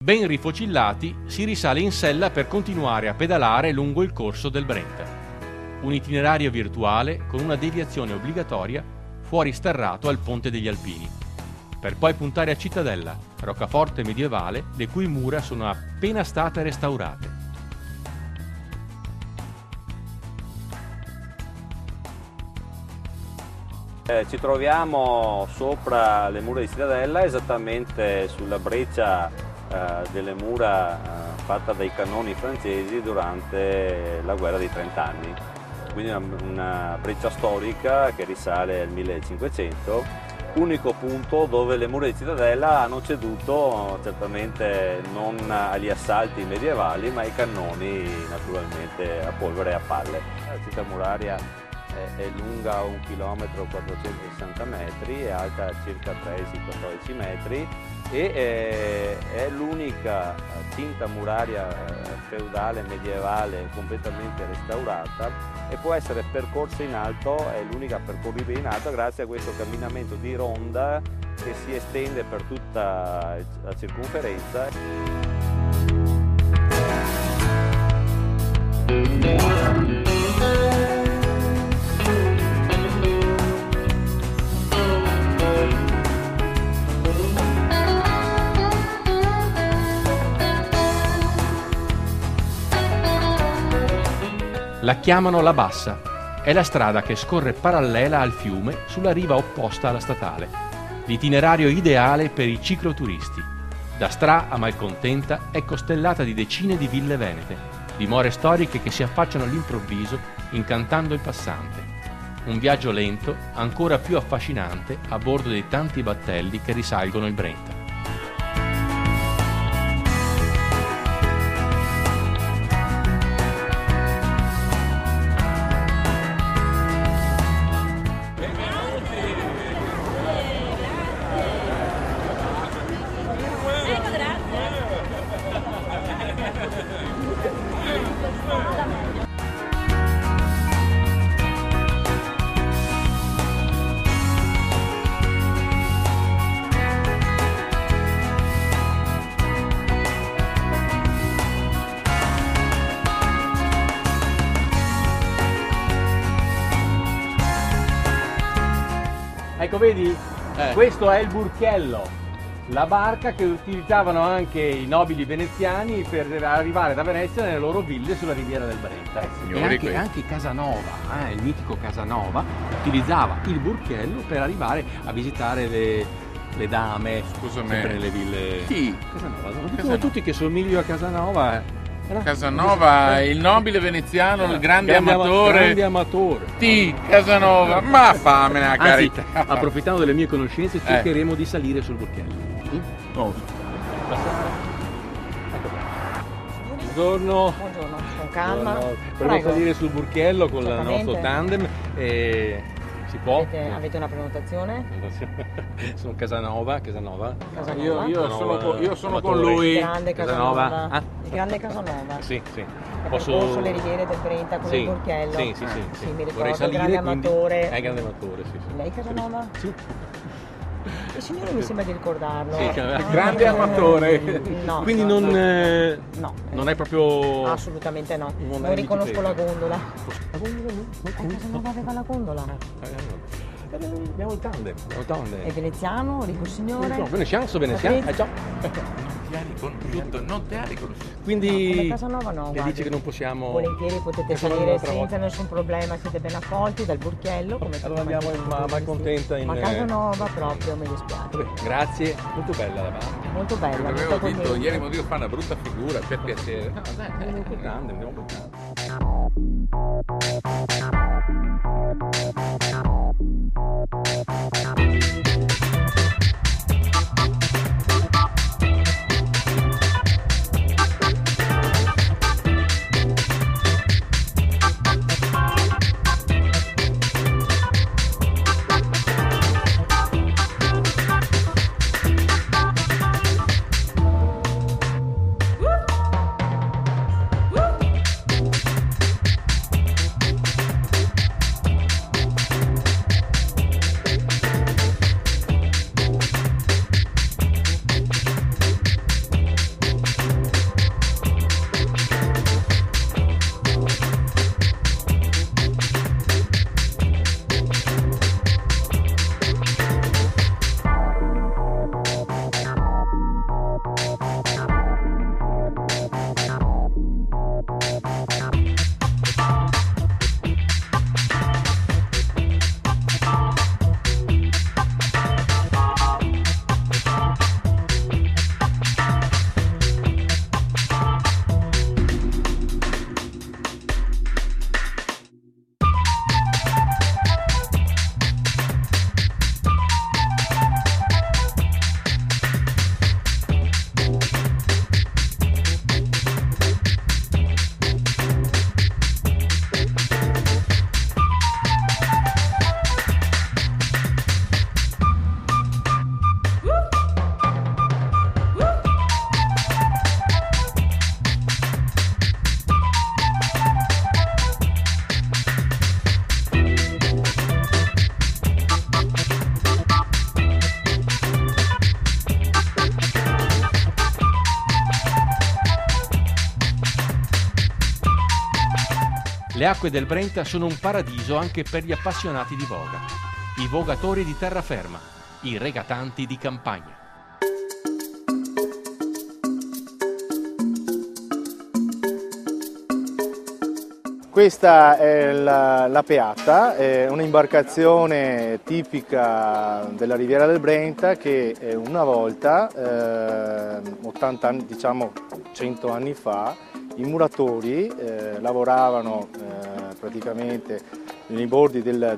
Ben rifocillati, si risale in sella per continuare a pedalare lungo il corso del Brenta. Un itinerario virtuale con una deviazione obbligatoria fuori sterrato al Ponte degli Alpini, per poi puntare a Cittadella, roccaforte medievale le cui mura sono appena state restaurate. Ci troviamo sopra le mura di Cittadella, esattamente sulla breccia delle mura fatta dai cannoni francesi durante la guerra dei 30 anni. Quindi una breccia storica che risale al 1500, unico punto dove le mura di Cittadella hanno ceduto, certamente non agli assalti medievali, ma ai cannoni naturalmente a polvere e a palle. La città muraria è lunga 1 km 460 metri, è alta circa 13-14 metri e è l'unica cinta muraria feudale medievale completamente restaurata e può essere percorsa in alto, è l'unica percorribile in alto grazie a questo camminamento di ronda che si estende per tutta la circonferenza. La chiamano La Bassa. È la strada che scorre parallela al fiume sulla riva opposta alla statale. L'itinerario ideale per i cicloturisti. Da Stra a Malcontenta è costellata di decine di ville venete, dimore storiche che si affacciano all'improvviso incantando il passante. Un viaggio lento, ancora più affascinante a bordo dei tanti battelli che risalgono il Brenta. Ecco, vedi? Questo è il Burchiello, la barca che utilizzavano anche i nobili veneziani per arrivare da Venezia nelle loro ville sulla riviera del Brenta. E anche Casanova, il mitico Casanova, utilizzava il Burchiello per arrivare a visitare le dame sempre nelle ville. Chi? Casanova. Dicono tutti che somiglio a Casanova. Casanova, il nobile veneziano, il grande amatore. Grande amatore. Casanova, ma fammi la carità. Anzi, approfittando delle mie conoscenze, cercheremo di salire sul Burchiello. Buongiorno. Buongiorno, con calma. Vorrei salire sul Burchiello con il nostro tandem. Si può? Avete una prenotazione? Sono Casanova. Io sono con lui. Il grande Casanova. Il grande Casanova. Sì. Ha percorso le riviere del Brenta con il Burchiello. Sì, mi ricordo, vorrei salire, grande amatore. È grande amatore, sì. Lei Casanova? Sì. Il signore mi sembra di ricordarlo. Sì, grande amatore. No. Quindi non è proprio... Assolutamente no. Non riconosco la gondola. La gondola no? Casanova aveva la gondola. Abbiamo il tandem. È veneziano, ricco signore? No, veneziano. Non ti ha riconosciuto. Quindi come Casanova no, le dice che non possiamo... Volentieri potete salire senza nessun problema, siete ben accolti dal Burchiello. Allora andiamo in Malcontenta. Ma Casanova proprio, mi dispiace. Grazie, molto bella la barca. Molto bella. Avevo detto ieri, ma dico fa una brutta figura, per piacere. Andiamo col tandem. Le acque del Brenta sono un paradiso anche per gli appassionati di voga, i vogatori di terraferma, i regatanti di campagna. Questa è la Peatta, è un'imbarcazione tipica della Riviera del Brenta che una volta, 80 anni, diciamo 100 anni fa, i muratori lavoravano praticamente nei bordi della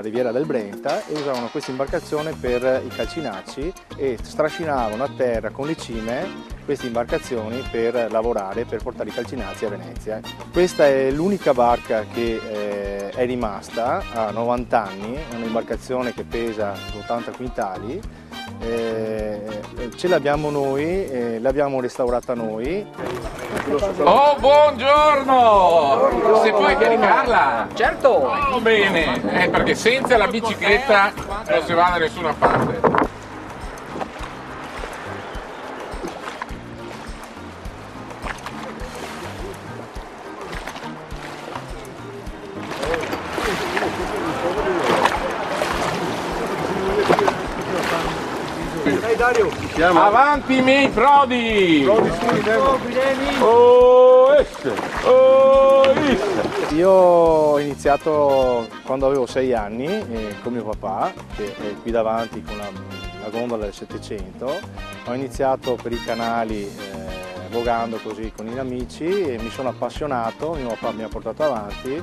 Riviera del Brenta e usavano questa imbarcazione per i calcinacci e strascinavano a terra con le cime queste imbarcazioni per lavorare, per portare i calcinacci a Venezia. Questa è l'unica barca che è rimasta a 90 anni, è un'imbarcazione che pesa 80 quintali, ce l'abbiamo noi, l'abbiamo restaurata noi. Oh, buongiorno! Se puoi caricarla? Certo! Oh, bene, perché senza la bicicletta non si va da nessuna parte. Dario. Avanti i miei prodi! Io ho iniziato quando avevo 6 anni con mio papà, che è qui davanti con la gondola del 700. Ho iniziato per i canali vogando così con gli amici e mi sono appassionato, mio papà mi ha portato avanti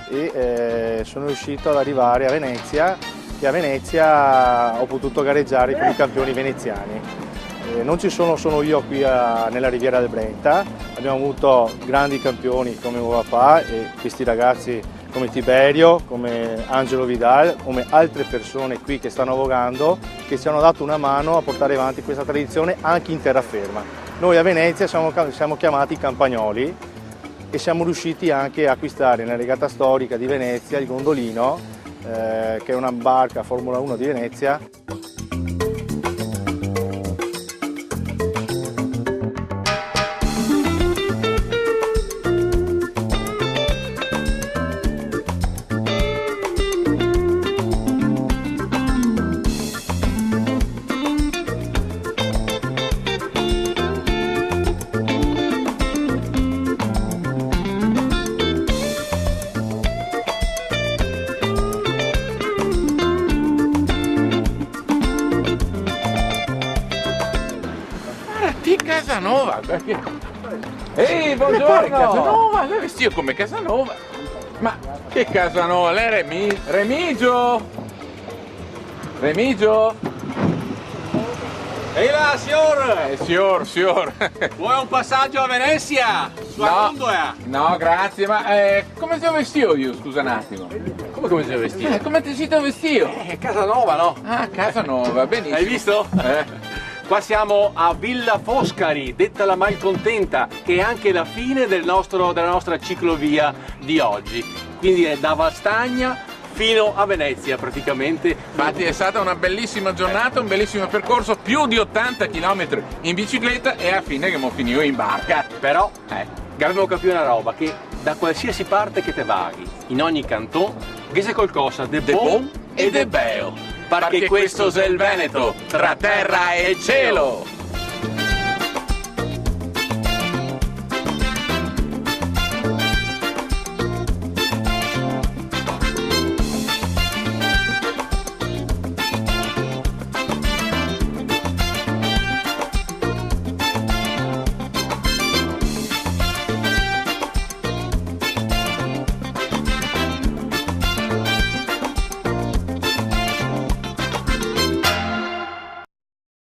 e sono riuscito ad arrivare a Venezia. E a Venezia ho potuto gareggiare con i campioni veneziani. Non ci sono solo io qui nella Riviera del Brenta, abbiamo avuto grandi campioni come mio papà e questi ragazzi come Tiberio, come Angelo Vidal, come altre persone qui che stanno vogando, che ci hanno dato una mano a portare avanti questa tradizione anche in terraferma. Noi a Venezia siamo chiamati campagnoli e siamo riusciti anche a acquistare nella regata storica di Venezia il gondolino, che è una barca Formula 1 di Venezia. Casanova, perché? Ehi, buongiorno! Casanova, lei è vestito come Casanova. Ma che Casanova? Lei è Remigio? Remigio? Ehi là, signor! Signor! Vuoi un passaggio a Venezia? Sulla gondola? No, grazie, ma come ti ho vestito io, scusa un attimo? Come sei vestito? Come ti siete vestito? Casanova, no? Ah, Casanova, benissimo. Hai visto? Qua siamo a Villa Foscari, detta la Malcontenta, che è anche la fine della nostra ciclovia di oggi. Quindi è da Vastagna fino a Venezia praticamente. Infatti è stata una bellissima giornata, un bellissimo percorso, più di 80 km in bicicletta e alla fine che mo finivo in barca. Però, dobbiamo capire una roba, che da qualsiasi parte che te vaghi, in ogni canton, che c'è qualcosa de bon e de beo. Perché questo è il Veneto, tra terra e cielo!